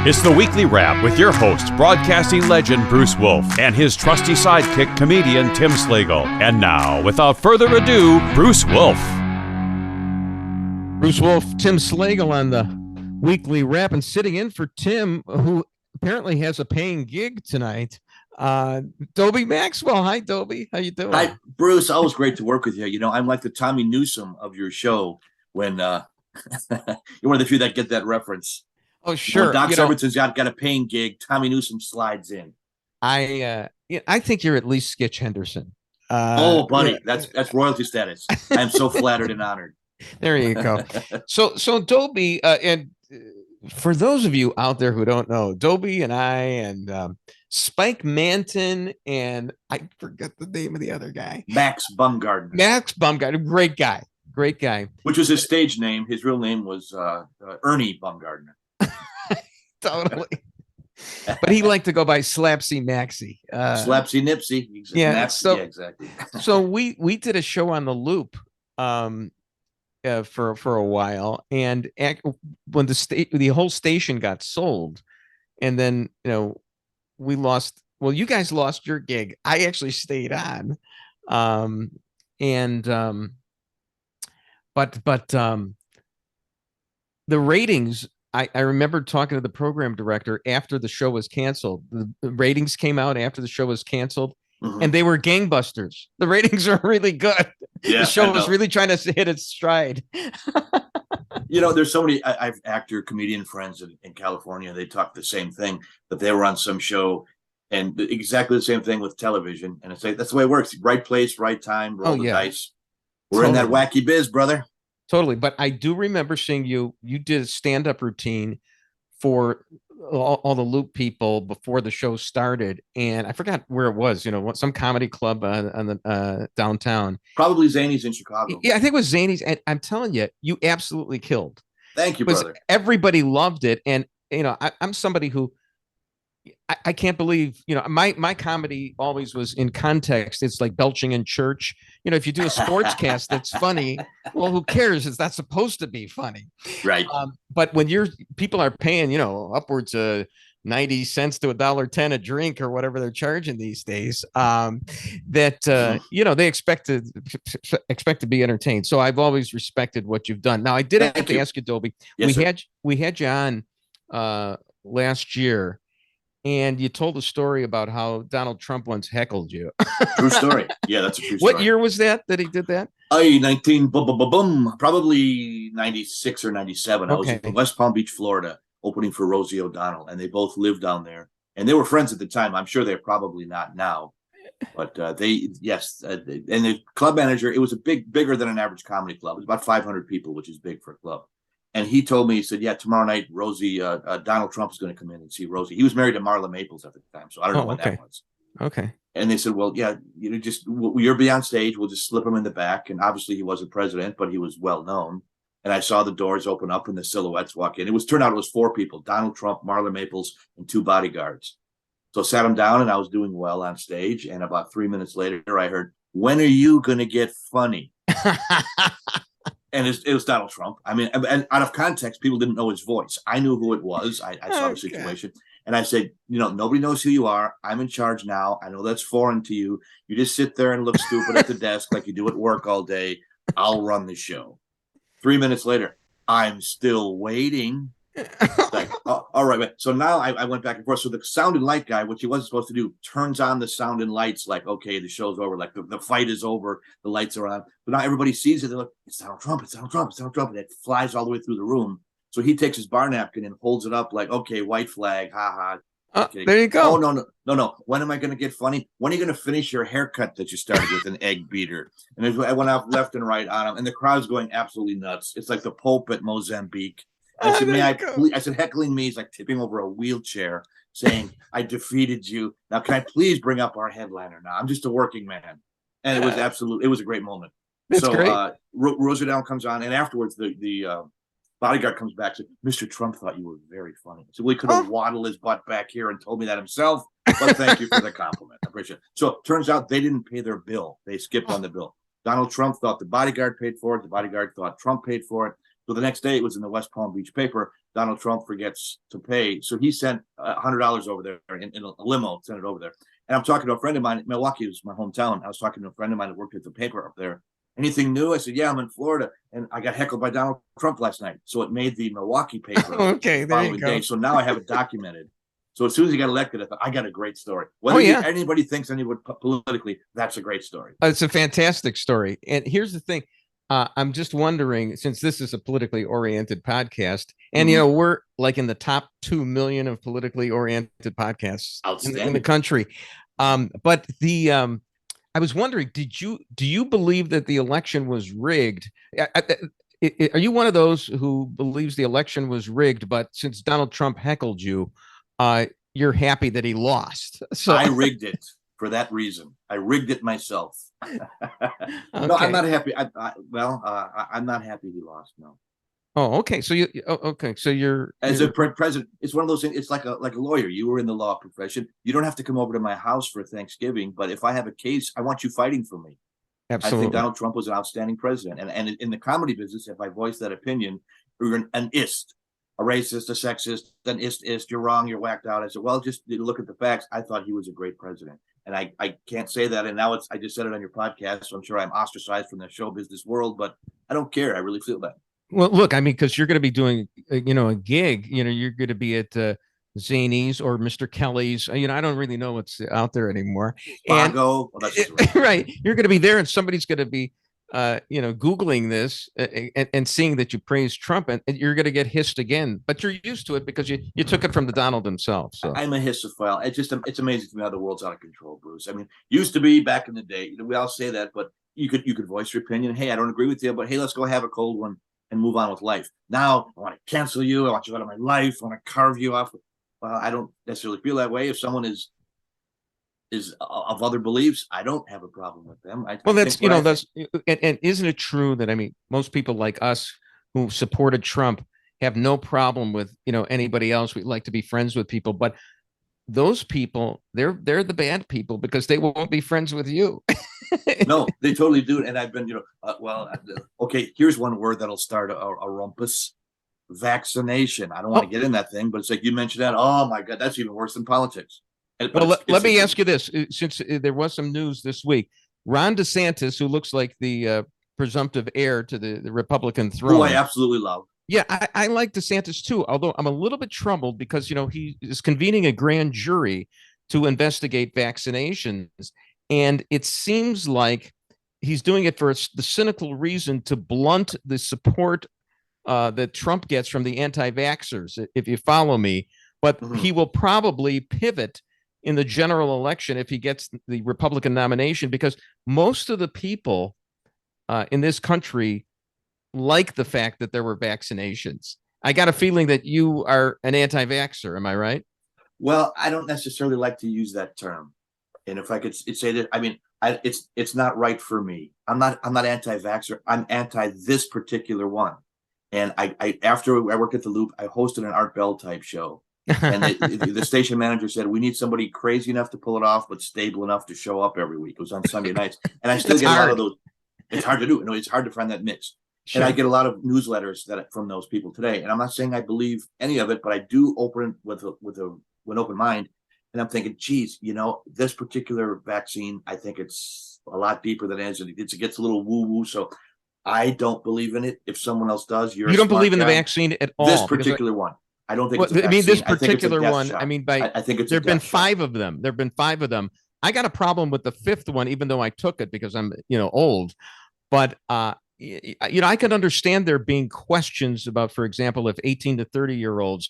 It's the Weekly Wrap with your host, broadcasting legend Bruce Wolf, and his trusty sidekick, comedian Tim Slagle. And now, without further ado, Bruce Wolf. Bruce Wolf, Tim Slagle on the Weekly Wrap, and sitting in for Tim, who apparently has a paying gig tonight. Dobie Maxwell. Hi, Dobie. How you doing? Hi, Bruce. Always great to work with you. You know, I'm like the Tommy Newsom of your show when you're one of the few that get that reference. Oh, sure. When Doc Severinsen's got a paying gig, Tommy Newsom slides in. I think you're at least Skitch Henderson. Oh, buddy, that's royalty status. I'm so flattered and honored. There you go. So Dobie, and for those of you out there who don't know, Dobie and I and Spike Manton and I forget the name of the other guy. Max Bumgarner. Great guy. Which was his stage name. His real name was Ernie Bumgarner. Totally. But he liked to go by Slapsy Maxie. Slapsy Nipsey. Yeah, yeah, exactly. So we did a show on the Loop for a while, and when the whole station got sold, and then we lost. Well, you guys lost your gig. I actually stayed on, but the ratings. I remember talking to the program director after the show was canceled. The ratings came out after the show was canceled, and they were gangbusters. The ratings are really good. Yeah, the show was really trying to hit its stride. There's so many I've actor, comedian friends in California. They talk the same thing, that they were on some show, and exactly the same thing with television. And it's like, that's the way it works. Right place, right time, roll the dice. We're in that wacky biz, brother. Totally. But I do remember seeing you did a stand-up routine for all the Loop people before the show started. And I forgot where it was, some comedy club on the downtown. Probably Zany's in Chicago. Yeah, I think it was Zany's. And I'm telling you, you absolutely killed. Thank you, brother. Everybody loved it. And, I'm somebody who, I can't believe, my comedy always was in context. It's like belching in church. If you do a sports cast that's funny, well, who cares? It's not supposed to be funny. Right. But when people are paying, upwards of 90 cents to $1.10 a drink or whatever they're charging these days, they expect to be entertained. So I've always respected what you've done. Now I did have to ask you, Dobie, yes, we had you on last year. And you told a story about how Donald Trump once heckled you. True story. Yeah, that's a true story. What year was that he did that? Probably 96 or 97. Okay. I was in West Palm Beach, Florida, opening for Rosie O'Donnell, and they both lived down there. And they were friends at the time. I'm sure they're probably not now. But and the club manager, it was bigger than an average comedy club. It was about 500 people, which is big for a club. And he told me, he said, yeah, tomorrow night, Rosie, Donald Trump is going to come in and see Rosie. He was married to Marla Maples at the time, so I don't know when that was. Okay. And they said, well, yeah, you'll be on stage. We'll just slip him in the back. And obviously he wasn't president, but he was well known. And I saw the doors open up and the silhouettes walk in. Turned out it was 4 people, Donald Trump, Marla Maples, and 2 bodyguards. So I sat him down and I was doing well on stage. And about 3 minutes later, I heard, when are you going to get funny? And it was Donald Trump. I mean, and out of context, people didn't know his voice. I knew who it was. I saw the situation. And I said, nobody knows who you are. I'm in charge now. I know that's foreign to you. You just sit there and look stupid at the desk like you do at work all day. I'll run the show. 3 minutes later, I'm still waiting. Like, oh, all right. So now I went back and forth. So the sound and light guy, which he wasn't supposed to do, turns on the sound and lights like, okay, the show's over. Like the fight is over. The lights are on. But now everybody sees it. They're like, it's Donald Trump. It's Donald Trump. It's Donald Trump. And it flies all the way through the room. So he takes his bar napkin and holds it up like, okay, white flag. Ha ha. There you go. Oh, no. When am I going to get funny? When are you going to finish your haircut that you started with an egg beater? And I went out left and right on him. And the crowd's going absolutely nuts. It's like the Pope at Mozambique. I said, I said, heckling me is like tipping over a wheelchair, saying, I defeated you. Now, can I please bring up our headliner now? I'm just a working man. And it was a great moment. That's great. Rosie O'Donnell comes on, and afterwards, the bodyguard comes back and said, Mr. Trump thought you were very funny. So we could have waddled his butt back here and told me that himself, but thank you for the compliment. I appreciate it. So it turns out they didn't pay their bill. They skipped on the bill. Donald Trump thought the bodyguard paid for it. The bodyguard thought Trump paid for it. So the next day it was in the West Palm Beach paper. Donald Trump forgets to pay. So he sent $100 over there in a limo, sent it over there. And I'm talking to a friend of mine. Milwaukee is my hometown. I was talking to a friend of mine that worked at the paper up there. Anything new? I said, yeah, I'm in Florida. And I got heckled by Donald Trump last night. So it made the Milwaukee paper Okay, the there you following go. day. So now I have it documented. So as soon as he got elected, I thought, I got a great story. Whether anybody thinks anyone politically, that's a great story. It's a fantastic story. And here's the thing. I'm just wondering, since this is a politically oriented podcast, and you know, we're like in the top 2 million of politically oriented podcasts in the country. But I was wondering, do you believe that the election was rigged? Are you one of those who believes the election was rigged, but since Donald Trump heckled you, you're happy that he lost? So I rigged it for that reason. I rigged it myself. Okay. No, I'm not happy. I'm not happy he lost. No. Oh, okay. So you're as a president. It's one of those things. It's like a lawyer. You were in the law profession. You don't have to come over to my house for Thanksgiving, but if I have a case, I want you fighting for me. Absolutely. I think Donald Trump was an outstanding president, and in the comedy business, if I voice that opinion, you're an ist, a racist, a sexist, an ist. You're wrong. You're whacked out. I said, well, just look at the facts. I thought he was a great president. And I can't say that. And now I just said it on your podcast. So I'm sure I'm ostracized from the show business world, but I don't care. I really feel that. Well, look, I mean, because you're going to be doing, a gig, you're going to be at Zanies or Mr. Kelly's. I don't really know what's out there anymore. Spago. Right. You're going to be there and somebody's going to be, Googling this and seeing that you praise Trump and you're going to get hissed again. But you're used to it because you took it from the Donald himself. So I'm a hissophile. It's amazing to me how the world's out of control, Bruce. I mean, used to be back in the day, we all say that, but you could voice your opinion. Hey, I don't agree with you, but hey, let's go have a cold one and move on with life. Now I want to cancel you. I want you out of my life. I want to carve you off. Well, I don't necessarily feel that way. If someone is of other beliefs, I don't have a problem with them. And isn't it true that, most people like us who supported Trump have no problem with, anybody else. We like to be friends with people, but those people, they're the bad people because they won't be friends with you. No, they totally do. And I've been, okay, here's one word that'll start a rumpus: vaccination. I don't want to get in that thing, but it's like you mentioned that. Oh my God, that's even worse than politics. Well, let me ask you this, since there was some news this week. Ron DeSantis, who looks like the presumptive heir to the Republican throne. Who I absolutely love. Yeah, I like DeSantis too, although I'm a little bit troubled because, he is convening a grand jury to investigate vaccinations. And it seems like he's doing it for the cynical reason to blunt the support that Trump gets from the anti-vaxxers, if you follow me. But he will probably pivot in the general election if he gets the Republican nomination, because most of the people in this country like the fact that there were vaccinations. I got a feeling that you are an anti-vaxxer. Am I right? Well, I don't necessarily like to use that term. And if I could say that, it's not right for me. I'm not anti-vaxxer. I'm anti this particular one. And I after I worked at the Loop, I hosted an Art Bell type show. And the station manager said, we need somebody crazy enough to pull it off, but stable enough to show up every week. It was on Sunday nights. And I still get a lot of those. It's hard to do. It's hard to find that mix. Sure. And I get a lot of newsletters from those people today. And I'm not saying I believe any of it, but I do open with an open mind. And I'm thinking, geez, this particular vaccine, I think it's a lot deeper than it is. It gets a little woo-woo. So I don't believe in it. If someone else does, you don't believe in the vaccine at all. This particular one. I don't think this particular one, shot. I think there have been 5 of them. There have been 5 of them. I got a problem with the 5th one, even though I took it because I'm, old. But, I could understand there being questions about, for example, if 18 to 30-year-olds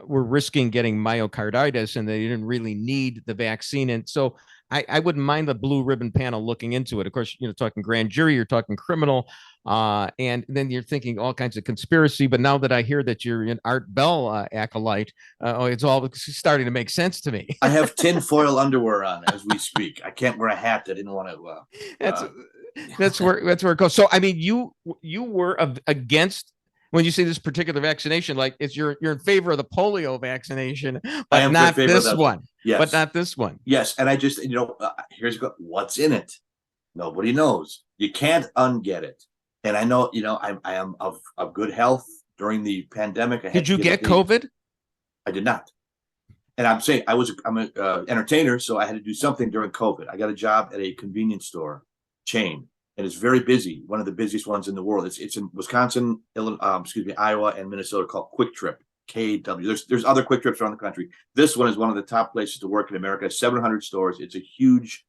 were risking getting myocarditis and they didn't really need the vaccine. And so I wouldn't mind the blue ribbon panel looking into it. Of course, talking grand jury, you're talking criminal, and then you're thinking all kinds of conspiracy. But now that I hear that you're an Art Bell acolyte, it's all starting to make sense to me. I have tinfoil underwear on as we speak. I can't wear a hat. I didn't want to. That's where it goes. So, you were against, when you say this particular vaccination, like you're in favor of the polio vaccination, but not this one. Yes. But not this one. Yes. And I just, here's what's in it. Nobody knows. You can't unget it. And I know, I am of good health during the pandemic. Did you get COVID? I did not. And I'm saying I'm an entertainer, so I had to do something during COVID. I got a job at a convenience store chain, and it's very busy, one of the busiest ones in the world. It's in Wisconsin, Iowa, and Minnesota, called Quick Trip, KW. There's other Quick Trips around the country. This one is one of the top places to work in America. 700 stores. It's a huge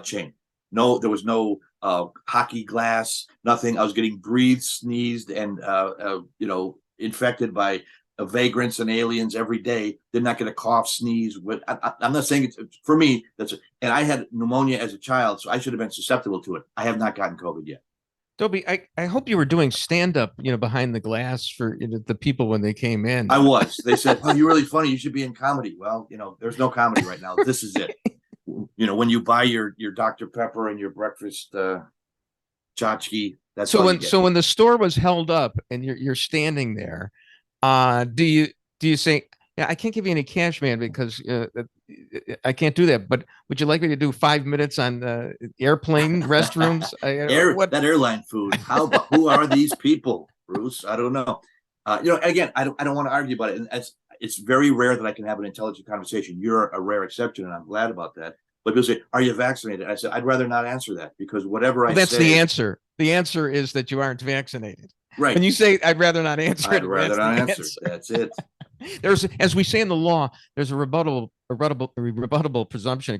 chain. No, there was no hockey glass, nothing. I was getting breathed, sneezed, and infected by vagrants and aliens every day. Did not get a cough, sneeze. I'm not saying it's for me. And I had pneumonia as a child, so I should have been susceptible to it. I have not gotten COVID yet. Dobie, I hope you were doing stand up, behind the glass for the people when they came in. I was. They said, "Oh, you're really funny. You should be in comedy." Well, there's no comedy right now. This is it. When you buy your Dr. Pepper and your breakfast tchotchke. That's so when the store was held up and you're standing there. Do you say, yeah, I can't give you any cash, man, because I can't do that. But would you like me to do 5 minutes on airplane restrooms? That airline food. Who are these people, Bruce? I don't know. Again, I don't want to argue about it. And it's very rare that I can have an intelligent conversation. You're a rare exception, and I'm glad about that. But people say, "Are you vaccinated?" I said, "I'd rather not answer that, because whatever I say." That's the answer. The answer is that you aren't vaccinated. Right. When you say, "I'd rather not answer," I'd rather not answer. That's it. There's, as we say in the law, there's a rebuttable presumption,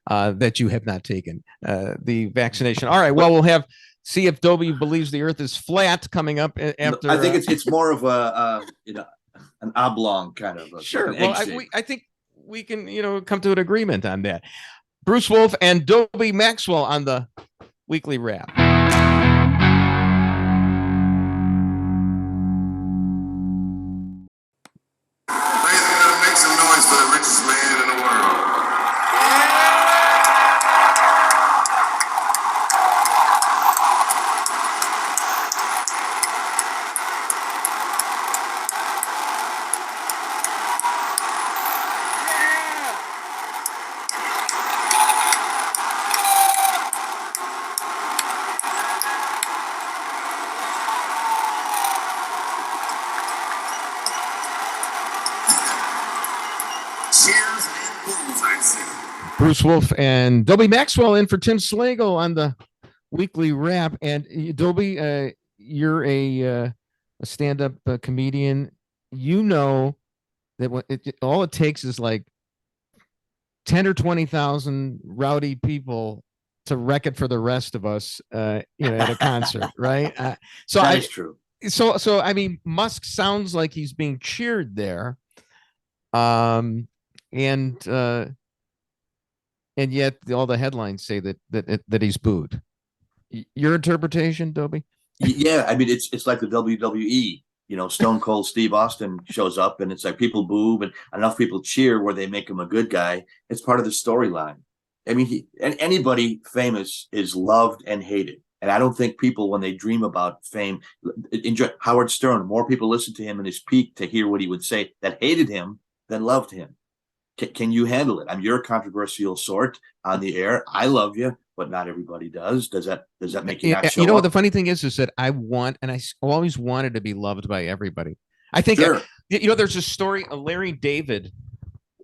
that you have not taken the vaccination. All right. Well, we'll see if Dobie believes the Earth is flat coming up after. I think it's more of an oblong kind of. Sure. Well, I think we can come to an agreement on that. Bruce Wolf and Dobie Maxwell on the Weekly Wrap. Make some noise for the richest man in the world. Cheers and booze, I see. Bruce Wolf and Dobie Maxwell in for Tim Slagle on the Weekly Wrap. And Dobie, you're a stand-up comedian. You know that all it takes is like 10 or 20,000 rowdy people to wreck it for the rest of us, at a concert, right? That is true. So I mean, Musk sounds like he's being cheered there. And yet all the headlines say that he's booed. Your interpretation, Dobie? Yeah, I mean, it's like the WWE. Stone Cold Steve Austin shows up, and it's like people boo, but enough people cheer where they make him a good guy. It's part of the storyline. I mean, anybody famous is loved and hated. And I don't think people, when they dream about fame, enjoy. Howard Stern, more people listened to him in his peak to hear what he would say that hated him than loved him. Can you handle it? You're a controversial sort on the air. I love you, but not everybody does. Does that make you not show up? The funny thing is that I always wanted to be loved by everybody. I think, sure. There's a story. Larry David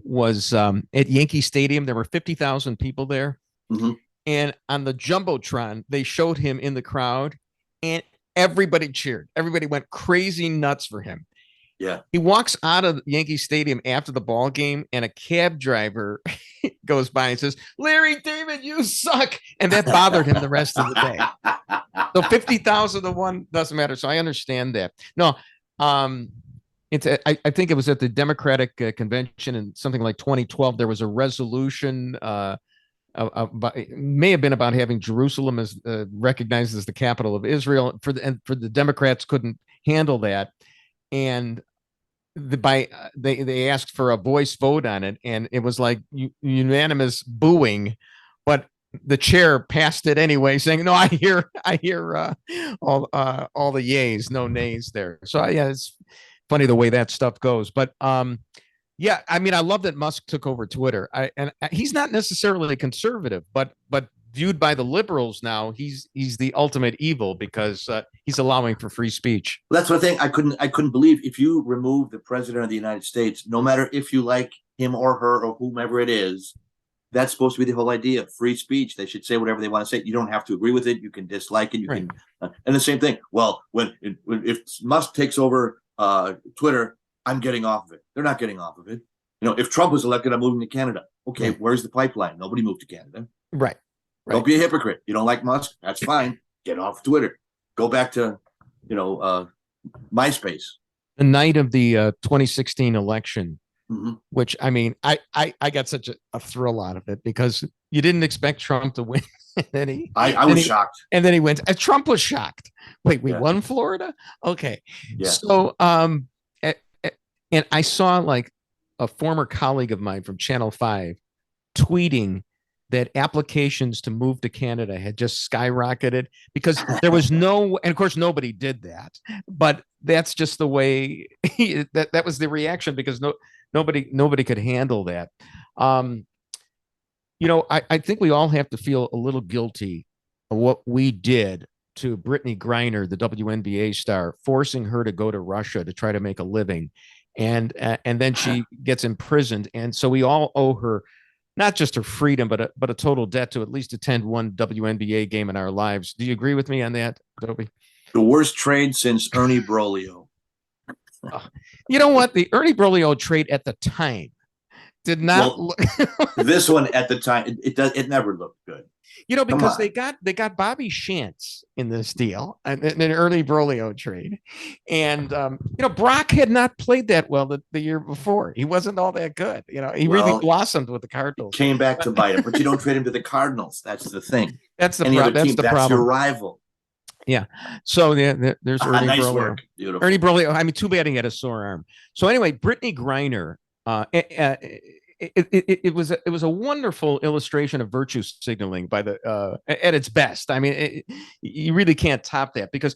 was at Yankee Stadium. There were 50,000 people there. Mm-hmm. And on the Jumbotron, they showed him in the crowd, and everybody cheered. Everybody went crazy nuts for him. Yeah. He walks out of Yankee Stadium after the ball game, and a cab driver goes by and says, "Larry David, you suck." And that bothered him the rest of the day. So 50,000 to one doesn't matter. So I understand that. No, I think it was at the Democratic convention in something like 2012. There was a resolution it may have been about having Jerusalem as recognized as the capital of Israel. For the Democrats couldn't handle that, and they asked for a voice vote on it, and it was like unanimous booing, but the chair passed it anyway, saying, "No, I hear all the yays, no nays there." So yeah, it's funny the way that stuff goes, but yeah, I mean, I love that Musk took over Twitter. And he's not necessarily a conservative, but viewed by the liberals now, he's the ultimate evil because he's allowing for free speech. That's what I think. I couldn't believe if you remove the president of the United States, no matter if you like him or her or whomever it is, that's supposed to be the whole idea. Free speech. They should say whatever they want to say. You don't have to agree with it. You can dislike it. You Right. can, and the same thing. Well, if Musk takes over Twitter, I'm getting off of it. They're not getting off of it. If Trump was elected, I'm moving to Canada. Okay, where's the pipeline? Nobody moved to Canada. Right. Don't be a hypocrite. You don't like Musk? That's fine. Get off Twitter. Go back to, MySpace. The night of the 2016 election, which I mean, I got such a thrill out of it because you didn't expect Trump to win. And then I was shocked. And then he went. Trump was shocked. Wait, we won Florida? Okay. Yeah. So, and I saw like a former colleague of mine from Channel 5 tweeting that applications to move to Canada had just skyrocketed because there was and of course nobody did that, but that's just the way that was the reaction because nobody could handle that. I think we all have to feel a little guilty of what we did to Brittany Griner, the WNBA star, forcing her to go to Russia to try to make a living. And then she gets imprisoned. And so we all owe her not just her freedom, but a total debt to at least attend one WNBA game in our lives. Do you agree with me on that, Dobie? The worst trade since Ernie Broglio. You know what? The Ernie Broglio trade at the time did not look. This one at the time, it never looked good. Because they got Bobby Shantz in this deal, an early Broglio trade, and Brock had not played that well the year before. He wasn't all that good. He really blossomed with the Cardinals. Came back to bite him, but you don't trade him to the Cardinals. That's the thing. That's the problem. That's your rival. Yeah. So there's Ernie nice Broglio. Work. Beautiful. Ernie Broglio. I mean, too bad he had a sore arm. So anyway, Brittany Griner. It was a wonderful illustration of virtue signaling by at its best. I mean, you really can't top that because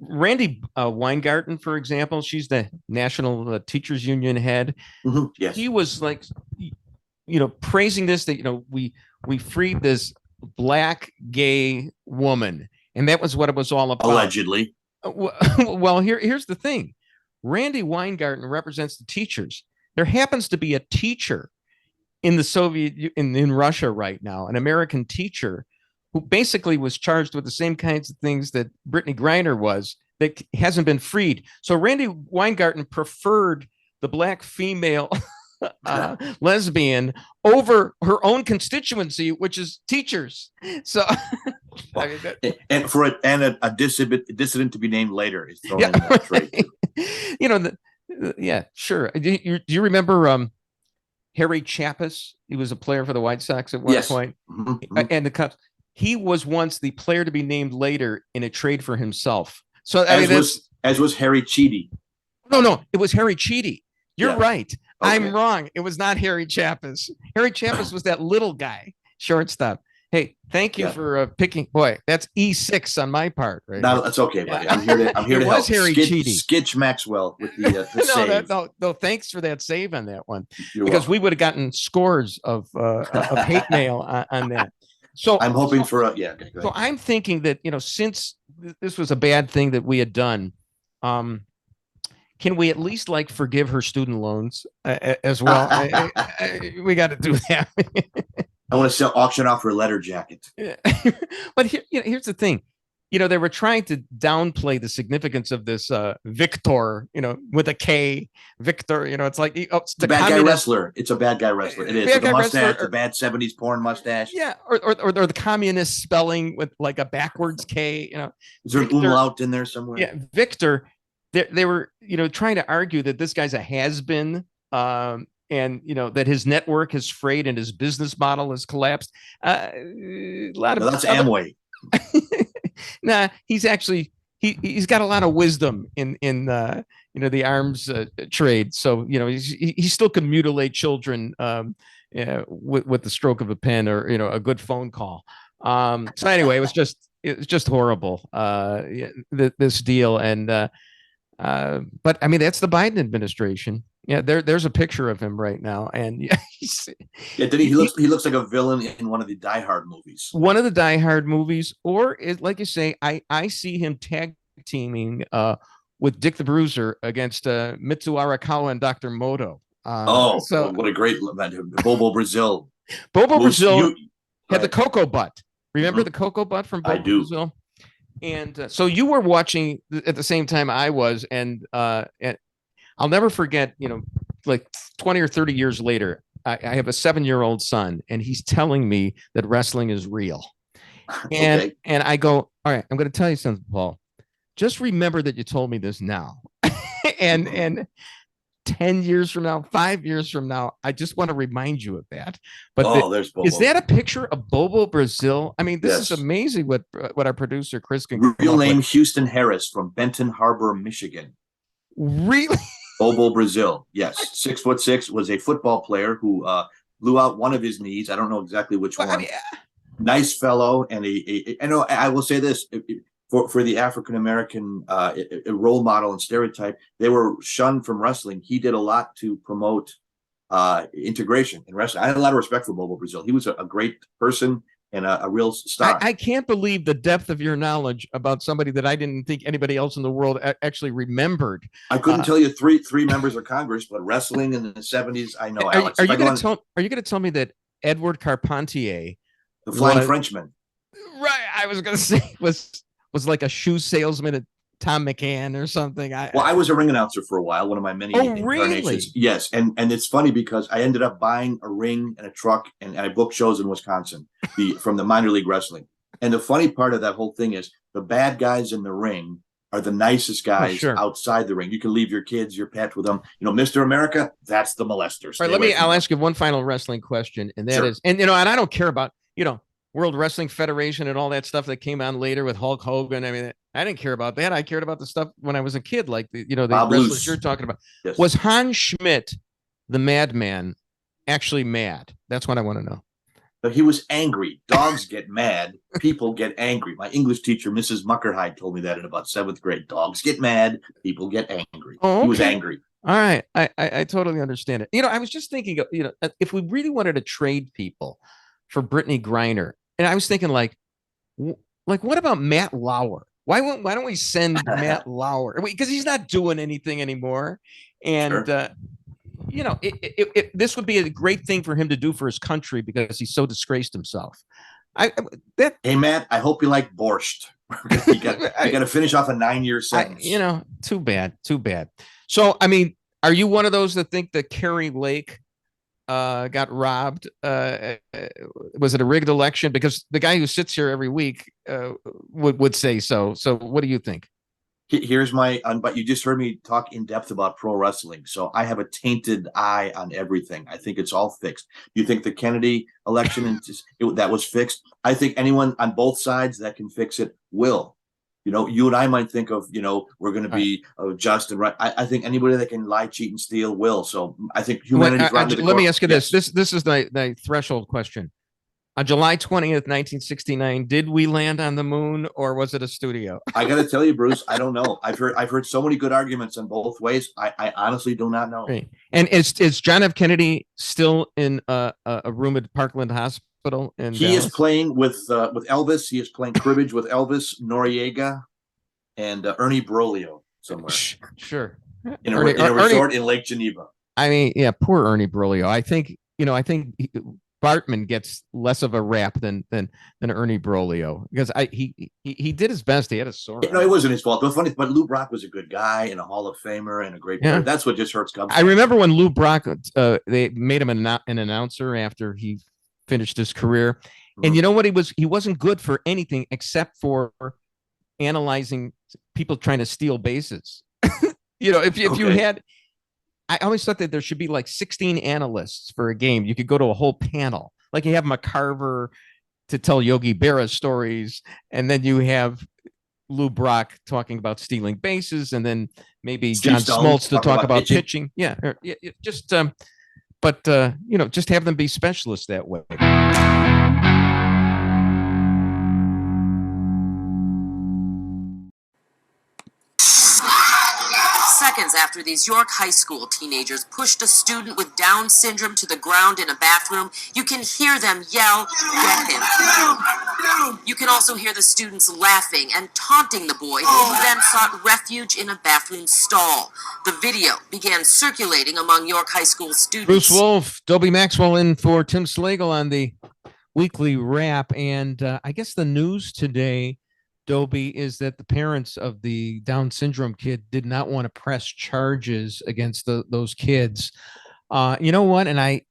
Randy Weingarten, for example, she's the National Teachers Union head. Mm-hmm. Yes. He was like, praising this that we freed this black gay woman, and that was what it was all about. Allegedly. Well, here's the thing. Randy Weingarten represents the teachers. There happens to be a teacher in the in Russia right now, an American teacher who basically was charged with the same kinds of things that Brittany Griner was that hasn't been freed. So Randy Weingarten preferred the black female lesbian over her own constituency, which is teachers. So, I mean, a dissident to be named later is thrown in that trade. Yeah, sure. Do you remember Harry Chappis? He was a player for the White Sox at one point, and the Cubs. He was once the player to be named later in a trade for himself. So as was Harry Cheedy. No, it was Harry Cheedy. You're right. Okay. I'm wrong. It was not Harry Chappis. Harry Chappis was that little guy, shortstop. Hey, thank you for picking. Boy, that's E6 on my part, right? No, that's okay, buddy. I'm here to help. Harry Cheedy. Skitch Maxwell with the save. No, thanks for that save on that one. You're because welcome. We would have gotten scores of hate mail on that. So I'm hoping for okay, so I'm thinking that since this was a bad thing that we had done, can we at least forgive her student loans as well? We got to do that. I want to auction off her letter jacket. But here's the thing. They were trying to downplay the significance of this Victor, with a K, Victor, it's like it's the bad guy wrestler. It's a bad guy wrestler. It is. With the mustache, the bad 70s porn mustache. Yeah, or the communist spelling with like a backwards K, Is there an umlaut in there somewhere? Yeah, Victor. They were, trying to argue that this guy's a has-been, and that his network has frayed and his business model has collapsed. That's Amway. Nah, he's actually he's got a lot of wisdom in the arms trade. So he still can mutilate children with the stroke of a pen or a good phone call. So anyway, it was just horrible this deal. And but I mean that's the Biden administration. Yeah, there's a picture of him right now, and yeah, he looks like a villain in one of the Die Hard movies. One of the Die Hard movies, or like you say, I see him tag teaming with Dick the Bruiser against Mitsu Arakawa and Dr. Moto. So what a great Bobo Brazil. Bobo Brazil had the cocoa butt. Remember the cocoa butt from Bobo Brazil? And so you were watching at the same time I was, and I'll never forget, like 20 or 30 years later, I have a 7-year-old son, and he's telling me that wrestling is real. And I go, all right, I'm going to tell you something, Paul. Just remember that you told me this now. and 10 years from now, 5 years from now, I just want to remind you of that. But there's Bobo. Is that a picture of Bobo Brazil? I mean, this is amazing what our producer Chris can real name with. Houston Harris from Benton Harbor, Michigan. Really? Bobo Brazil, yes, 6'6", was a football player who blew out one of his knees. I don't know exactly which one. Nice fellow, and I will say this for the African American role model and stereotype, they were shunned from wrestling. He did a lot to promote integration in wrestling. I had a lot of respect for Bobo Brazil. He was a great person and a real star. I can't believe the depth of your knowledge about somebody that I didn't think anybody else in the world actually remembered. I couldn't tell you three members of Congress, but wrestling in the 70s, I know. Alex, are you going to tell me that Edward Carpentier, the Flying Frenchman, right? I was going to say was like a shoe salesman at Tom McCann or something. I was a ring announcer for a while, one of my many incarnations. Really? Yes, and it's funny because I ended up buying a ring and a truck, and I booked shows in Wisconsin from the minor league wrestling. And the funny part of that whole thing is the bad guys in the ring are the nicest guys outside the ring. You can leave your kids, your pet with them. Mr. America, that's the molester. All right, I'll ask you one final wrestling question, and that is, and I don't care about World Wrestling Federation and all that stuff that came on later with Hulk Hogan. I mean, I didn't care about that. I cared about the stuff when I was a kid, like the wrestlers you're talking about. Yes. Was Hans Schmidt, the madman, actually mad? That's what I want to know. But he was angry. Dogs get mad. People get angry. My English teacher, Mrs. Muckerhide, told me that in about 7th grade. Dogs get mad. People get angry. Oh, okay. He was angry. All right. I totally understand it. I was just thinking, if we really wanted to trade people for Brittany Griner, and I was thinking like what about Matt Lauer? Why don't we send Matt Lauer? Because he's not doing anything anymore. And, this would be a great thing for him to do for his country because he's so disgraced himself. Hey, Matt, I hope you like borscht. you got to finish off a 9-year sentence. Too bad. So, I mean, are you one of those that think that Kari Lake got robbed? Was it a rigged election? Because the guy who sits here every week would say so. So what do you think? Here's but you just heard me talk in depth about pro wrestling. So I have a tainted eye on everything. I think it's all fixed. You think the Kennedy election that was fixed? I think anyone on both sides that can fix it will. You and I might think of, we're going to be just and right. I think anybody that can lie, cheat, and steal will. So I think humanity's round to the Let me ask you this. This is the threshold question. On July 20th, 1969, did we land on the moon or was it a studio? I got to tell you, Bruce, I don't know. I've heard so many good arguments on both ways. I honestly do not know. Right. And is John F. Kennedy still in a room at Parkland Hospital? He is playing with Elvis. He is playing cribbage with Elvis, Noriega, and Ernie Broglio somewhere. Sure. In a resort in Lake Geneva. I mean, yeah, poor Ernie Broglio. I think Bartman gets less of a rap than Ernie Broglio because he did his best. He had a sore. No, it wasn't his fault. But Lou Brock was a good guy and a Hall of Famer and a great player. That's what just hurts. I remember when Lou Brock, they made him an announcer after he finished his career, and you know what? He wasn't good for anything except for analyzing people trying to steal bases. If you had. I always thought that there should be like 16 analysts for a game. You could go to a whole panel, like you have McCarver to tell Yogi Berra stories, and then you have Lou Brock talking about stealing bases, and then maybe John Smoltz to talk about pitching. Yeah, just just have them be specialists that way. seconds after these York High School teenagers pushed a student with Down syndrome to the ground in a bathroom, you can hear them yell, "Get him!" You can also hear the students laughing and taunting the boy, who then sought refuge in a bathroom stall. The video began circulating among York High School students. Bruce Wolf, Dobie Maxwell in for Tim Slagle on the weekly wrap. And I guess the news today, Dobie, is that the parents of the Down syndrome kid did not want to press charges against those kids. You know what? And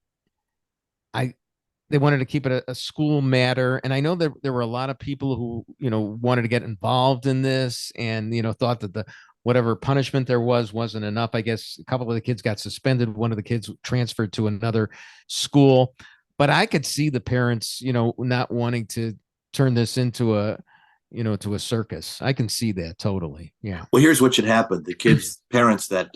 they wanted to keep it a school matter. And I know that there were a lot of people who, wanted to get involved in this and, thought that whatever punishment there wasn't enough. I guess a couple of the kids got suspended. One of the kids transferred to another school. But I could see the parents, not wanting to turn this into a circus. I can see that totally. Yeah. Well, here's what should happen. The kids' parents that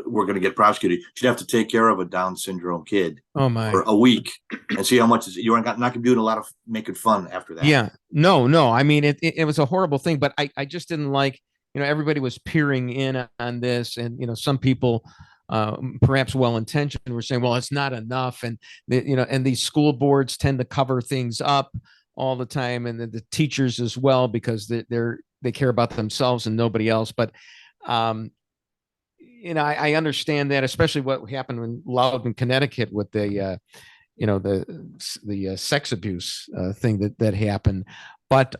were going to get prosecuted should have to take care of a Down syndrome kid for a week and see how much you're not going to be doing a lot of making fun after that. Yeah. No. I mean, it was a horrible thing, but I just didn't like, everybody was peering in on this, and, some people, perhaps well-intentioned, were saying, well, it's not enough. And, and these school boards tend to cover things up all the time, and the teachers as well, because they care about themselves and nobody else. But, I understand that, especially what happened in Loudon, Connecticut with the sex abuse thing that happened. But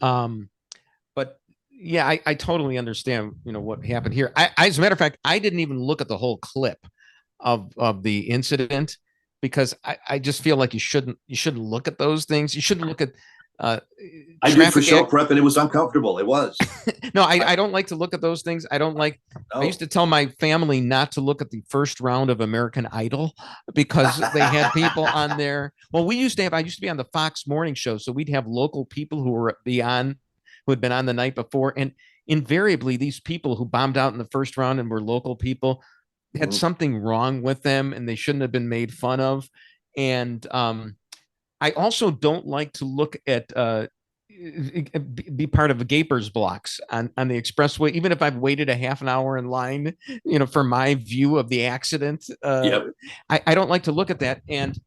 yeah, I totally understand, what happened here. As a matter of fact, I didn't even look at the whole clip of the incident, because I just feel like you shouldn't look at those things. You shouldn't look at I did for show prep, and it was uncomfortable. It was. No, I don't like to look at those things. I don't like. No. I used to tell my family not to look at the first round of American Idol, because they had people on there. Well, I used to be on the Fox morning show, so we'd have local people who had been on the night before, and invariably these people who bombed out in the first round and were local people had something wrong with them, and they shouldn't have been made fun of. And I also don't like to look at be part of gapers blocks on the expressway, even if I've waited a half an hour in line, for my view of the accident. Yep. I don't like to look at that. And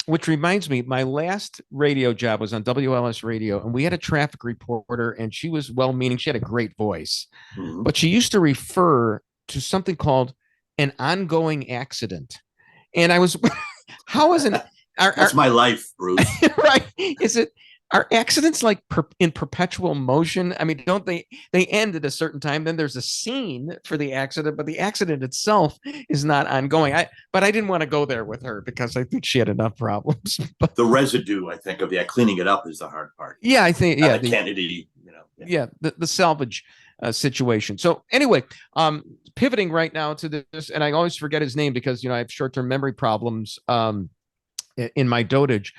which reminds me, my last radio job was on WLS radio, and we had a traffic reporter, and she was well-meaning. She had a great voice, but she used to refer to something called an ongoing accident. And I was, how is an that's my life, Bruce. Right? Are accidents like in perpetual motion? I mean, don't they end at a certain time? Then there's a scene for the accident, but the accident itself is not ongoing. But I didn't want to go there with her, because I think she had enough problems. But the residue, I think, of cleaning it up is the hard part. Yeah, I think. Yeah, Kennedy. The salvage situation. So anyway, pivoting right now to this, and I always forget his name because I have short-term memory problems in my dotage.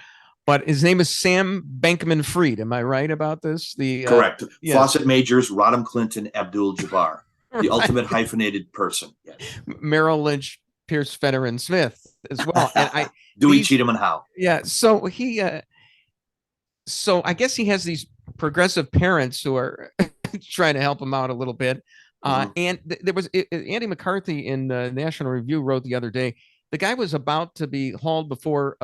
But his name is Sam Bankman-Fried. Am I right about this? Correct. Fawcett Majors, Rodham Clinton, Abdul-Jabbar, the ultimate hyphenated person. Yes. Merrill Lynch, Pierce, Fenner, and Smith as well. And Dewey, Cheatham, and Howe. Yeah. So so I guess he has these progressive parents who are trying to help him out a little bit. And there was Andy McCarthy in National Review wrote the other day, the guy was about to be hauled before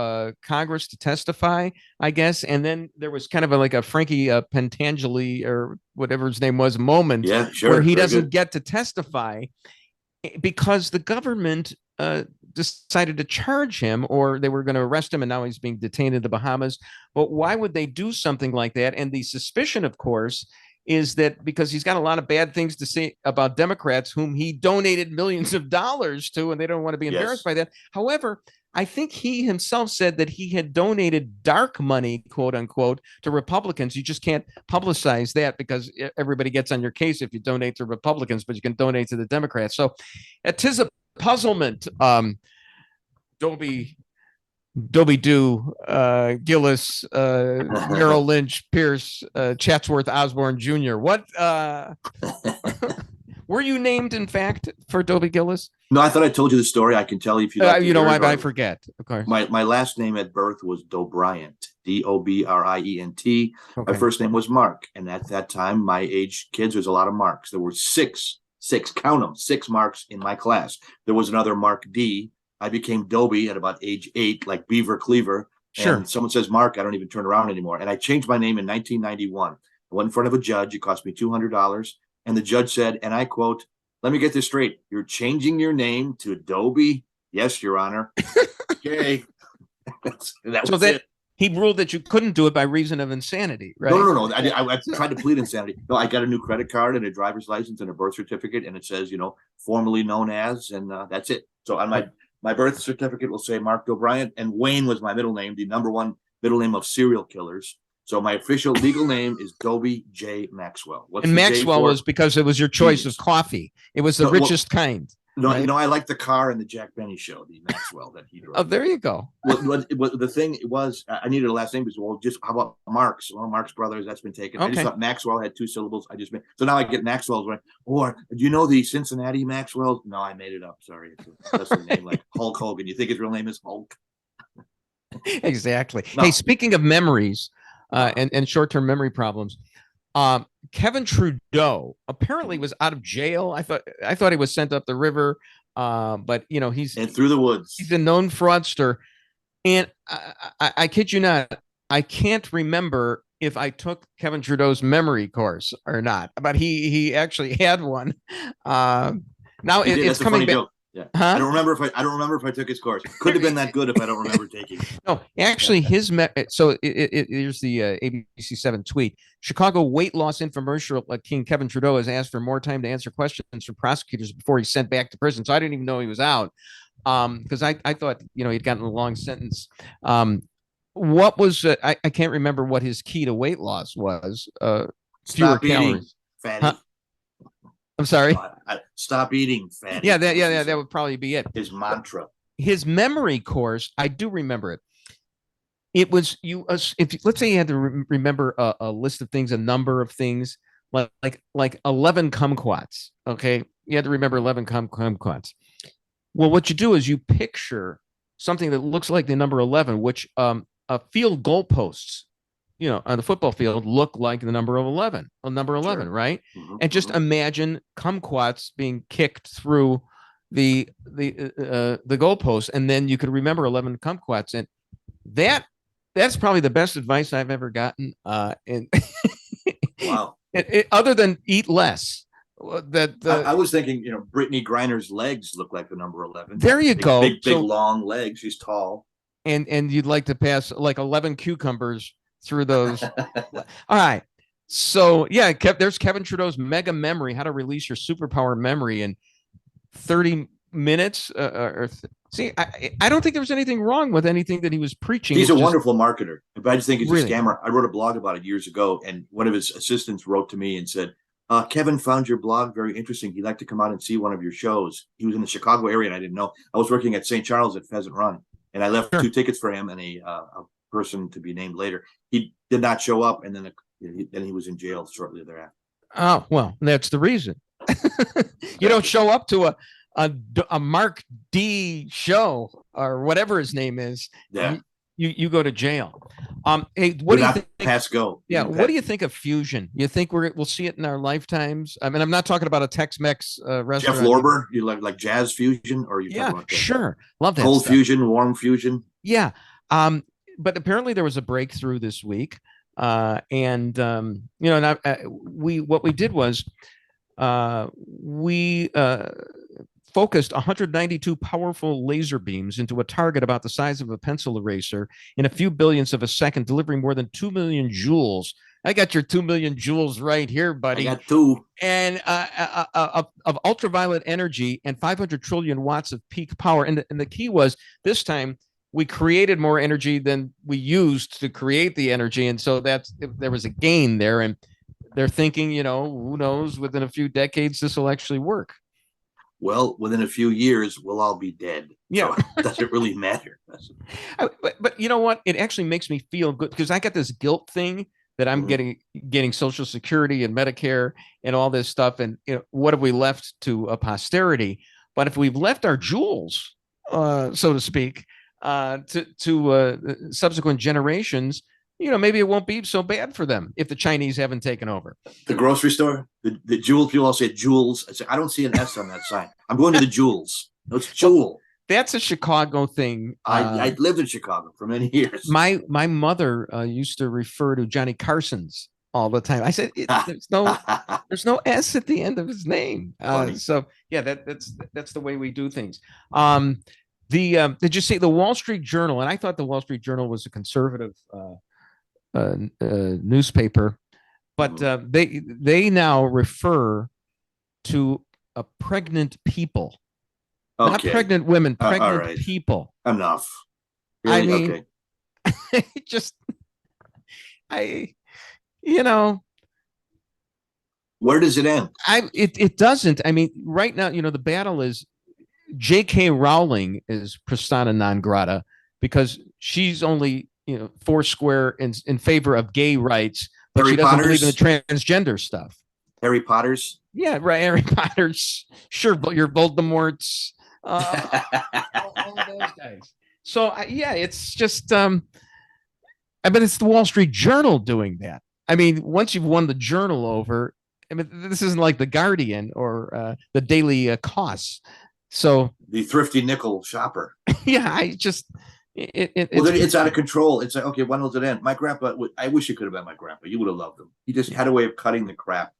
Congress to testify, I guess. And then there was kind of like a Frankie Pentangeli, or whatever his name was, moment where he doesn't get to testify because the government decided to charge him, or they were going to arrest him, and now he's being detained in the Bahamas. But why would they do something like that? And the suspicion, of course, is that because he's got a lot of bad things to say about Democrats whom he donated millions of dollars to, and they don't want to be embarrassed by that. However, I think he himself said that he had donated dark money, quote unquote, to Republicans. You just can't publicize that because everybody gets on your case if you donate to Republicans, but you can donate to the Democrats. So it is a puzzlement. Dobie Dew, Gillis, Merrill Lynch, Pierce, Chatsworth, Osborne Jr. What were you named, in fact, for Dobie Gillis? No, I thought I told you the story. I can tell you if you like. I forget. Okay. My last name at birth was Dobriant, Dobrient. Okay. My first name was Mark, and at that time, my age kids, there's a lot of Marks. There were 6 count them, 6 Marks in my class. There was another Mark D. I became Dobie at about age 8, like Beaver Cleaver. Sure. And someone says Mark, I don't even turn around anymore. And I changed my name in 1991. I went in front of a judge. It cost me $200. And the judge said, and I quote, "Let me get this straight. You're changing your name to Dobie?" "Yes, Your Honor." Okay. that So was that it. he ruled that you couldn't do it by reason of insanity, right? No. I tried to plead insanity. No, I got a new credit card and a driver's license and a birth certificate, and it says, formerly known as, and that's it. So on my birth certificate will say Mark O'Brien, and Wayne was my middle name, the #1 middle name of serial killers. So my official legal name is Dobie J. Maxwell. What's And the J Maxwell for? was because it was your choice Genius. of coffee. It was the richest kind. No, right? I like the car and the Jack Benny show, the Maxwell that he drove. Oh, there you go. What the thing was, I needed a last name because, just how about Marx? Well, Marx Brothers, that's been taken. I just Okay. thought Maxwell had 2 syllables. So now I get Maxwell's right. Or do you know the Cincinnati Maxwell? No, I made it up. Sorry. That's the name, like Hulk Hogan. You think his real name is Hulk? Exactly. No. Hey, speaking of memories and short-term memory problems, Kevin Trudeau apparently was out of jail. I thought he was sent up the river, but he's And through the woods. he's a known fraudster, and I kid you not, I can't remember if I took Kevin Trudeau's memory course or not, but he actually had one. Now it's That's a coming funny back. joke. Yeah. Huh? I don't remember if I took his course. Couldn't have been that good if I don't remember taking it. No, actually, here's the ABC7 tweet. Chicago weight loss infomercial King Kevin Trudeau has asked for more time to answer questions from prosecutors before he's sent back to prison. So I didn't even know he was out because I thought he'd gotten a long sentence. What was I can't remember what his key to weight loss was. Fewer Stop eating, calories. fatty. Huh? I'm sorry. Stop eating, fatty. Yeah, that would probably be it. His mantra. His memory course, I do remember it. It was let's say you had to remember a list of things, a number of things, like 11 kumquats. Okay, you had to remember 11 kumquats. Well, what you do is you picture something that looks like the number 11, which field goalposts, on the football field look like the number 11, Sure. right? Mhm, And just mhm. imagine kumquats being kicked through the goalpost, and then you could remember 11 kumquats, and that's probably the best advice I've ever gotten. And Wow. other than eat less. I was thinking, Brittany Griner's legs look like the number 11. There you go. Big, So- long legs. She's tall. and you'd like to pass like 11 cucumbers through those. All right. So yeah, there's Kevin Trudeau's mega memory, how to release your superpower memory in 30 minutes. See, I don't think there was anything wrong with anything that he was preaching. He's It's a just- wonderful marketer, but I just think he's Really? a scammer. I wrote a blog about it years ago, and one of his assistants wrote to me and said, Kevin found your blog very interesting. He'd like to come out and see one of your shows. He was in the Chicago area, and I didn't know. I was working at St. Charles at Pheasant Run, and I left 2 tickets for him and a person to be named later. He did not show up, and then he was in jail shortly thereafter. Oh, well, that's the reason. You don't show up to a Mark D show or whatever his name is. Yeah. You go to jail. Hey, what do you think? Pass go. Yeah, what do you think of fusion? You think we'll see it in our lifetimes? I mean, I'm not talking about a Tex-Mex restaurant. Jeff Lorber, you like jazz fusion, or you Yeah, talking about sure. Love that cold stuff. fusion, warm fusion? Yeah. But apparently there was a breakthrough this week. What we did was we focused 192 powerful laser beams into a target about the size of a pencil eraser in a few billionths of a second, delivering more than 2 million joules. I got your 2 million joules right here, buddy. I got 2. And of ultraviolet energy and 500 trillion watts of peak power. And the key was this time we created more energy than we used to create the energy. And so there was a gain there. And they're thinking, who knows, within a few decades, this will actually work. Well, within a few years, we'll all be dead. Yeah. So it doesn't really matter. But you know what? It actually makes me feel good because I got this guilt thing that I'm getting Social Security and Medicare and all this stuff. And what have we left to a posterity? But if we've left our jewels, so to speak, to subsequent generations, maybe it won't be so bad for them if the Chinese haven't taken over. The grocery store, the Jewel, people all say Jewels. I don't see an S on that sign. I'm going to the Jewels. No, it's Jewel. That's a Chicago thing. I lived in Chicago for many years. My mother used to refer to Johnny Carson's all the time. I said, there's no S at the end of his name. So yeah, that's the way we do things. Did you see the Wall Street Journal? And I thought the Wall Street Journal was a conservative newspaper, but they now refer to a pregnant people, not pregnant women, pregnant people. Enough. Really? I mean, where does it end? It doesn't. I mean, right now, the battle is J.K. Rowling is persona non grata because she's only, four square in favor of gay rights, but she doesn't believe in the transgender stuff. Harry Potter's? Yeah, right. Harry Potter's. Sure, but your Voldemort's. All of those guys. So, it's just, but it's the Wall Street Journal doing that. I mean, once you've won the Journal over, I mean, this isn't like the Guardian or the Daily Costs. So the thrifty nickel shopper. Yeah, it's out of control. It's like, okay, when will it end? My grandpa, I wish it could have been my grandpa. You would have loved him. He just had a way of cutting the crap.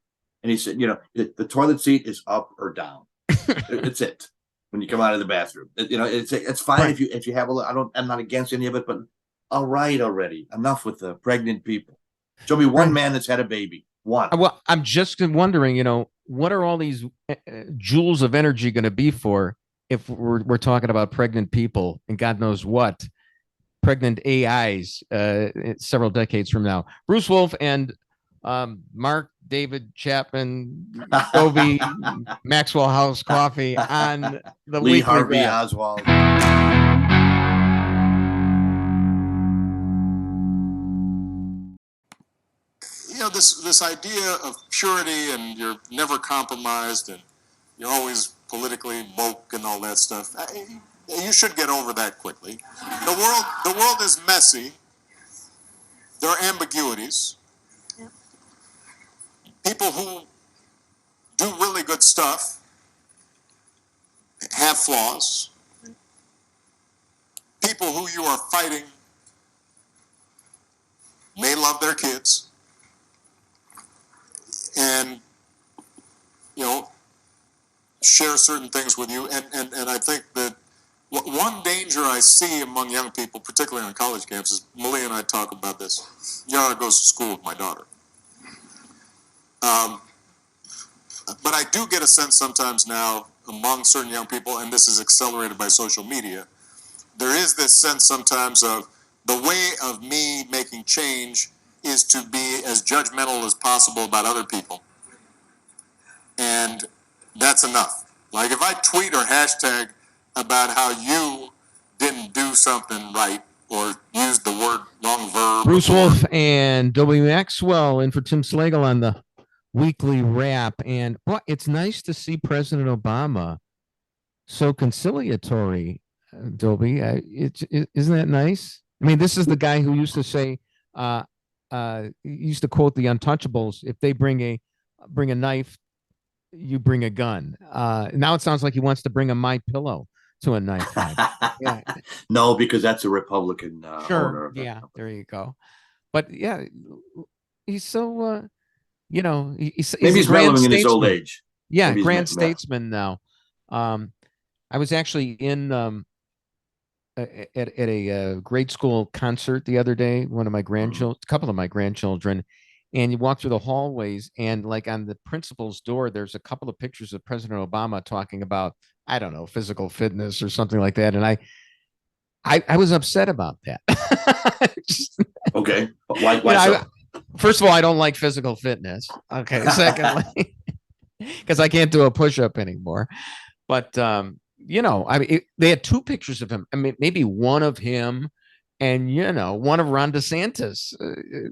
And he said, the toilet seat is up or down. It's it. When you come out of the bathroom, it's fine. Right. if you have I'm not against any of it, but all right already. Enough with the pregnant people. Show me one man that's had a baby. One. Well, I'm just wondering, what are all these joules of energy going to be for if we're talking about pregnant people and God knows what, pregnant AIs several decades from now. Bruce Wolf and Mark David Chapman, Dobie Maxwell House Coffee on the Lee Harvey Oswald. This idea of purity and you're never compromised and you're always politically woke and all that stuff. You should get over that quickly. The world is messy. There are ambiguities. Yeah. People who do really good stuff have flaws. People who you are fighting may love their kids. And, share certain things with you. And I think that one danger I see among young people, particularly on college campuses, Malia and I talk about this. Yara goes to school with my daughter. But I do get a sense sometimes now among certain young people, and this is accelerated by social media, there is this sense sometimes of the way of me making change is to be as judgmental as possible about other people. And that's enough. Like if I tweet or hashtag about how you didn't do something right or used the wrong verb. Bruce Wolf and Dobie Maxwell in for Tim Slagle on the weekly wrap. And boy, it's nice to see President Obama so conciliatory, Dobie. Isn't that nice? I mean, this is the guy who used to say, used to quote the Untouchables: "If they bring a knife, you bring a gun." Now it sounds like he wants to bring a My Pillow to a knife fight. Yeah. No, because that's a Republican. Sure. Yeah. There you go. But yeah, he's so. Maybe he's relevant in his old age. Yeah, grand statesman now. I was actually in at a grade school concert the other day. One of my grandchildren, a couple of my grandchildren, and you walk through the hallways, and like on the principal's door, there's a couple of pictures of President Obama talking about, I don't know, physical fitness or something like that, and I was upset about that. Okay, why so? First of all, I don't like physical fitness. Okay, secondly, because I can't do a push-up anymore. But they had two pictures of him. I mean, maybe one of him and one of Ron DeSantis,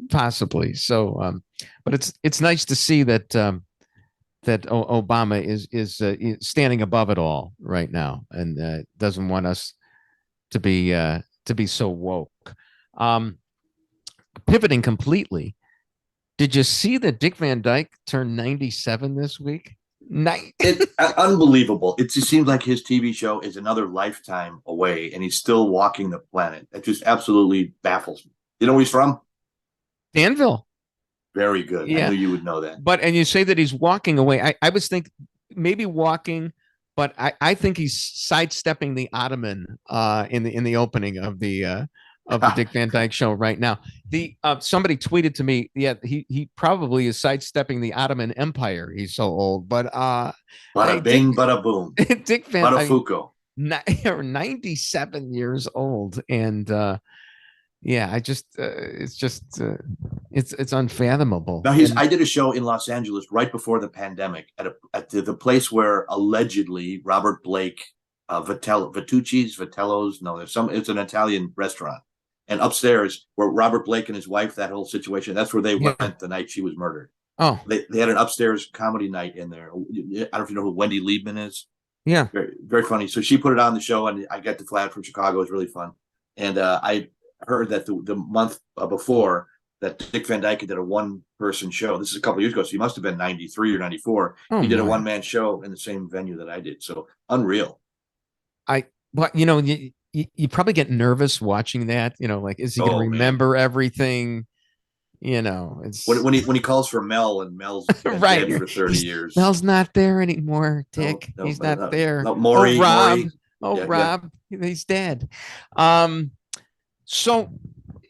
possibly. So, but it's nice to see that that Obama is standing above it all right now and doesn't want us to be so woke. pivoting completely. Did you see that Dick Van Dyke turned 97 this week? It's unbelievable. It just seems like his TV show is another lifetime away, and he's still walking the planet. It just absolutely baffles me. You know where he's from? Danville. Very good. Yeah. I knew you would know that. But, and you say that he's walking away. I was thinking maybe walking, but I think he's sidestepping the ottoman in the opening of the Dick Van Dyke show right now. Somebody tweeted to me, yeah, he probably is sidestepping the Ottoman Empire. He's so old, but bada bing, bada boom. Dick Van Bada Fuko. 97 years old, and yeah, it's unfathomable. Now I did a show in Los Angeles right before the pandemic at the place where allegedly Robert Blake, Vitello's. No, it's an Italian restaurant. And upstairs, where Robert Blake and his wife, that whole situation, that's where they went the night she was murdered. Oh, they had an upstairs comedy night in there. I don't know if you know who Wendy Liebman is. Yeah, very, very funny. So she put it on the show, and I got to fly out from Chicago. It was really fun. And I heard that the month before that Dick Van Dyke did a one-person show. This is a couple of years ago, so he must have been 93 or 94. He did a one-man show in the same venue that I did. So unreal. But you probably get nervous watching that, like, is he going to remember everything? It's when he calls for Mel, and Mel's been right dead for 30 years. Mel's not there anymore, Dick. No, he's not there. No, Rob. Maury. Rob. He's dead. So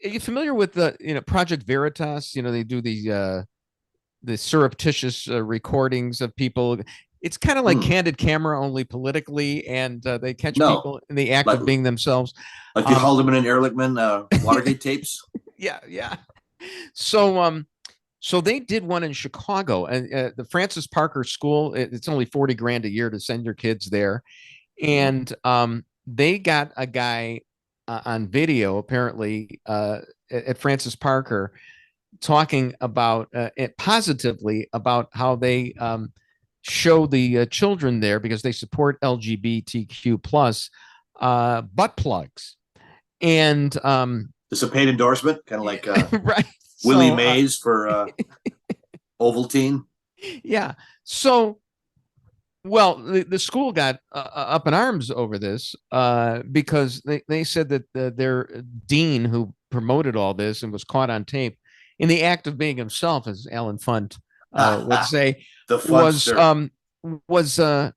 are you familiar with the, Project Veritas? They do the surreptitious recordings of people. It's kind of like Candid Camera, only politically, and they catch people in the act of being themselves. Like the Haldeman and Ehrlichman Watergate tapes? Yeah. So they did one in Chicago, and the Francis Parker School, it's only $40,000 a year to send your kids there. And they got a guy on video, apparently, at Francis Parker, talking about positively about how they show the children there, because they support LGBTQ plus butt plugs. And it's a paid endorsement, kind of like right. Willie Mays for Ovaltine. Yeah. So, well, the school got up in arms over this because they said that their dean, who promoted all this and was caught on tape in the act of being himself, as Alan Funt would say, was that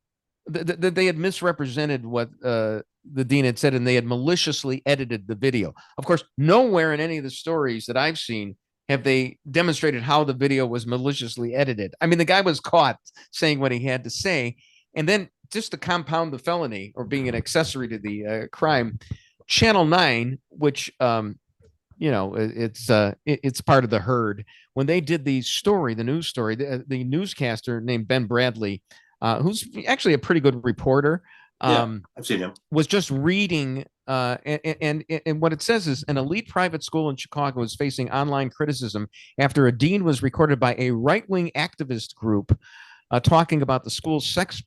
they had misrepresented what the dean had said, and they had maliciously edited the video. Of course, nowhere in any of the stories that I've seen have they demonstrated how the video was maliciously edited. I mean, the guy was caught saying what he had to say, and then just to compound the felony, or being an accessory to the crime, Channel 9, which it's part of the herd, when they did the news story, the newscaster named Ben Bradley, who's actually a pretty good reporter, I've seen him, was just reading, and what it says is, an elite private school in Chicago is facing online criticism after a dean was recorded by a right-wing activist group talking about the school's sex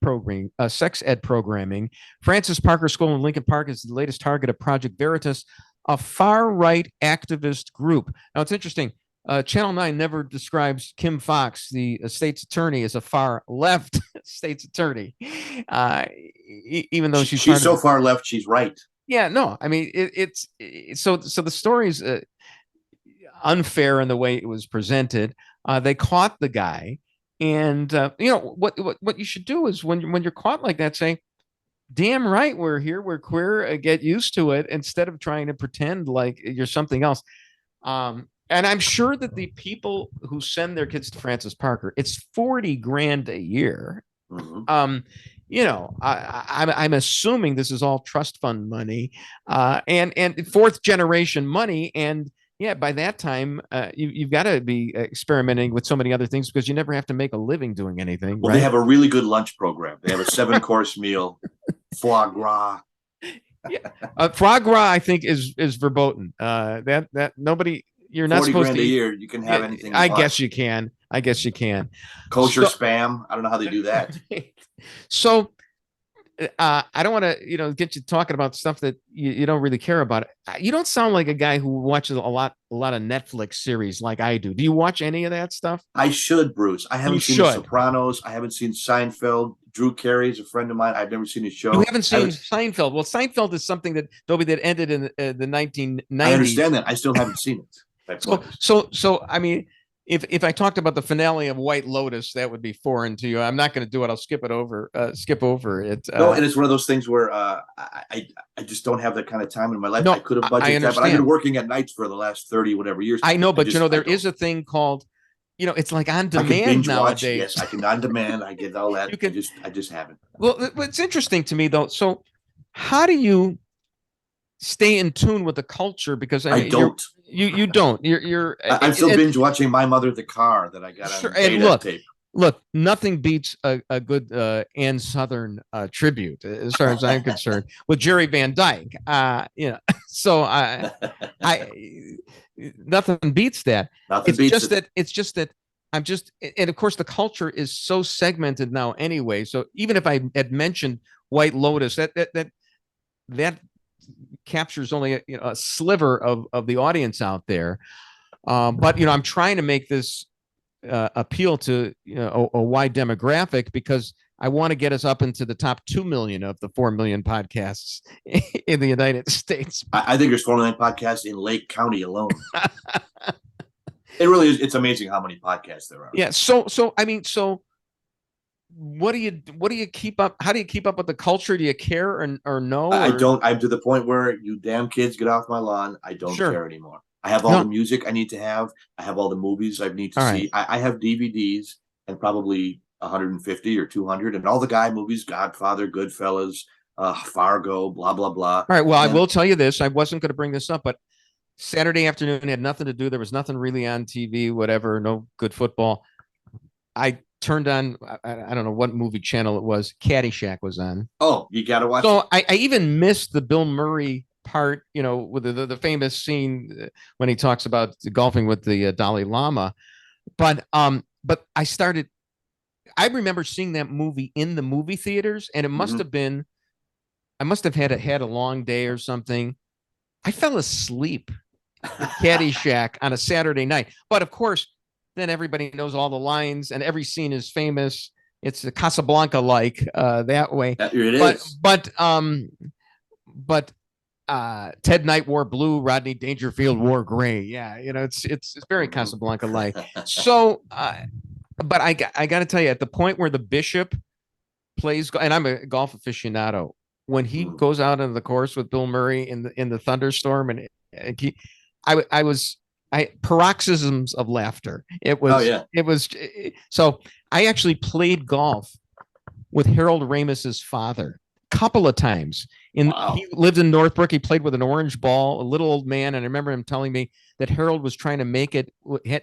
ed programming. Francis Parker School in Lincoln Park is the latest target of Project Veritas, a far-right activist group. Now, it's interesting. Channel 9 never describes Kim Fox, the state's attorney, as a far-left state's attorney, even though she's so far left, she's right. Yeah, no, I mean, it's so the story's unfair in the way it was presented. They caught the guy, and what you should do is, when you're caught like that, say, damn right, we're here, we're queer, get used to it, instead of trying to pretend like you're something else. And I'm sure that the people who send their kids to Francis Parker, it's $40,000 a year. Mm-hmm. I'm assuming this is all trust fund money, and fourth generation money. And yeah, by that time, you've got to be experimenting with so many other things, because you never have to make a living doing anything. Well, right? They have a really good lunch program. They have a 7-course meal, foie gras. Yeah, foie gras, I think, is verboten. That nobody. You're not supposed to eat $40,000 a year. You can have anything. I guess you can. Kosher spam. I don't know how they do that. So I don't want to, get you talking about stuff that you don't really care about. You don't sound like a guy who watches a lot of Netflix series like I do. Do you watch any of that stuff? I should, Bruce. I haven't You seen should. The Sopranos. I haven't seen Seinfeld. Drew Carey is a friend of mine. I've never seen his show. You haven't seen Seinfeld. Well, Seinfeld is something that Dobie that ended in the 1990s. I understand that. I still haven't seen it. So I mean, if I talked about the finale of White Lotus, that would be foreign to you. I'm not going to do it. I'll skip it over. Skip over it. No, and it's one of those things where I just don't have that kind of time in my life. No, I could have budgeted that, but I've been working at nights for the last 30 whatever years. I know, but there is a thing called, it's like on demand nowadays. Yes, I can on demand. I get all that. I just haven't. Well, it's interesting to me though. So, how do you stay in tune with the culture? Because I don't. You don't. I'm still binge watching My Mother the Car that I got on beta tape. Look, nothing beats a good Ann Southern tribute, as far as I'm concerned, with Jerry Van Dyke. So I nothing beats that. It's just that I'm just, and of course the culture is so segmented now anyway. So even if I had mentioned White Lotus, that captures only a sliver of the audience out there. But I'm trying to make this appeal to a wide demographic, because I want to get us up into the top 2 million of the 4 million podcasts in the United States. I think there's 4 million podcasts in Lake County alone. It really is. It's amazing how many podcasts there are. Yeah. So I mean, what do you keep up? How do you keep up with the culture? Do you care or no? I don't. I'm to the point where you damn kids get off my lawn. I don't care anymore. I have all the music I need to have. I have all the movies I need to see. I have DVDs and probably 150 or 200 and all the guy movies, Godfather, Goodfellas, Fargo, blah, blah, blah. All right. Well, I will tell you this. I wasn't going to bring this up, but Saturday afternoon had nothing to do. There was nothing really on TV, whatever, no good football. I turned on, I don't know what movie channel it was. Caddyshack was on. Oh, you got to watch it. I even missed the Bill Murray part, with the famous scene when he talks about golfing with the Dalai Lama. But I remember seeing that movie in the movie theaters, and it must have been, I must have had a long day or something. I fell asleep at Caddyshack on a Saturday night. But of course, then everybody knows all the lines and every scene is famous. It's a Casablanca like that way. It is. But Ted Knight wore blue, Rodney Dangerfield wore gray. Yeah, it's very Casablanca like. So, but I got to tell you, at the point where the Bishop plays, and I'm a golf aficionado, when he goes out into the course with Bill Murray in the thunderstorm, and I was paroxysms of laughter. It was so I actually played golf with Harold Ramis's father a couple of times. He lived in Northbrook. He played with an orange ball, a little old man, and I remember him telling me that Harold was trying to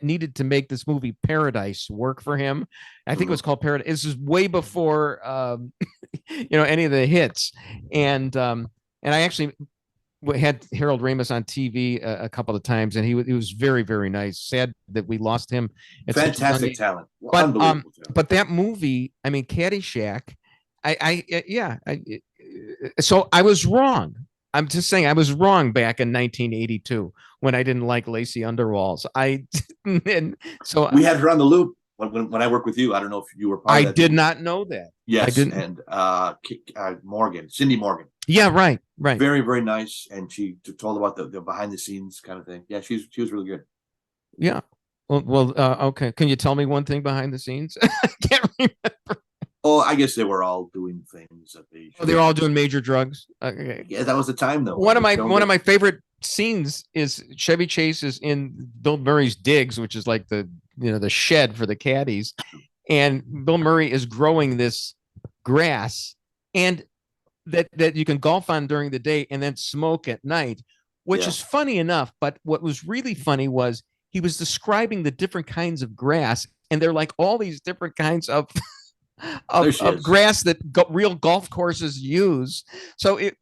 needed to make this movie Paradise work for him. I think it was called Paradise. This is way before any of the hits, and I actually had Harold Ramis on TV a couple of times, and he was very, very nice. Sad that we lost him. Fantastic talent. But that movie, I mean, Caddyshack, so I was wrong. I'm just saying I was wrong back in 1982 when I didn't like Lacey Underwalls. So we had her on the loop when I worked with you. I don't know if you were part of that. I did not know that. Yes, I didn't. And Cindy Morgan. Yeah, right. Very, very nice, and she told about the behind the scenes kind of thing. Yeah, she was really good. Yeah. Well, okay. Can you tell me one thing behind the scenes? I can't remember. Oh, I guess they were all doing things that they. They're all doing major drugs. Okay. Yeah, that was the time though. One of my favorite scenes is Chevy Chase is in Bill Murray's digs, which is like the shed for the caddies, and Bill Murray is growing this grass and that you can golf on during the day and then smoke at night, which is funny enough. But what was really funny was he was describing the different kinds of grass, and they're like all these different kinds of grass that real golf courses use. So it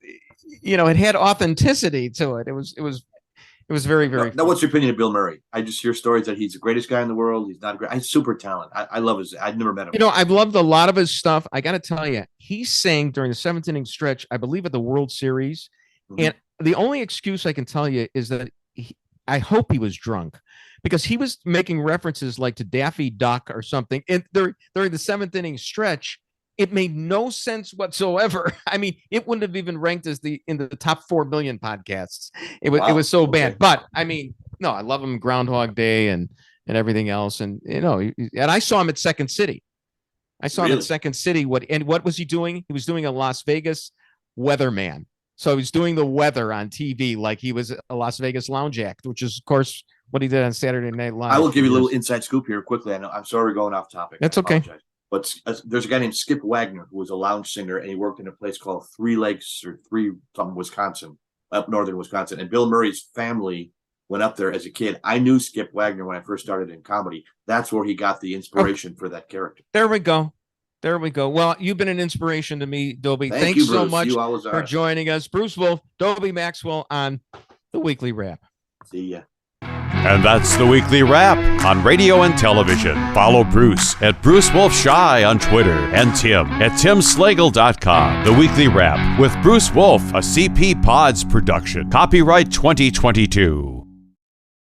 had authenticity to it. It was It was very, very. Now, what's your opinion of Bill Murray? I just hear stories that he's the greatest guy in the world. He's not great. He's super talented. I love his. I've never met him. You know, I've loved a lot of his stuff. I got to tell you, he sang during the 7th inning stretch, I believe, at the World Series. And the only excuse I can tell you is that I hope he was drunk, because he was making references like to Daffy Duck or something. And during the 7th inning stretch, it made no sense whatsoever. I mean, it wouldn't have even ranked as in the top 4 million podcasts. It was so bad. But I mean, no, I love him. Groundhog Day and everything else. And and I saw him at Second City. Him at Second City. What was he doing? He was doing a Las Vegas weatherman. So he's doing the weather on TV like he was a Las Vegas lounge act, which is, of course, what he did on Saturday Night Live. I will give you a little inside scoop here quickly. I know I'm sorry we're going off topic. That's okay. But there's a guy named Skip Wagner who was a lounge singer, and he worked in a place called Three Lakes or Wisconsin, up northern Wisconsin. And Bill Murray's family went up there as a kid. I knew Skip Wagner when I first started in comedy. That's where he got the inspiration for that character. There we go. Well, you've been an inspiration to me, Dobie. Thanks you, so Bruce. much for joining us. Bruce Wolf, Dobie Maxwell on The Weekly Wrap. See ya. And that's The Weekly Wrap on radio and television. Follow Bruce at Bruce Wolf Shy on Twitter and Tim at timslagle.com. The Weekly Wrap with Bruce Wolf, a CP Pods production. Copyright 2022.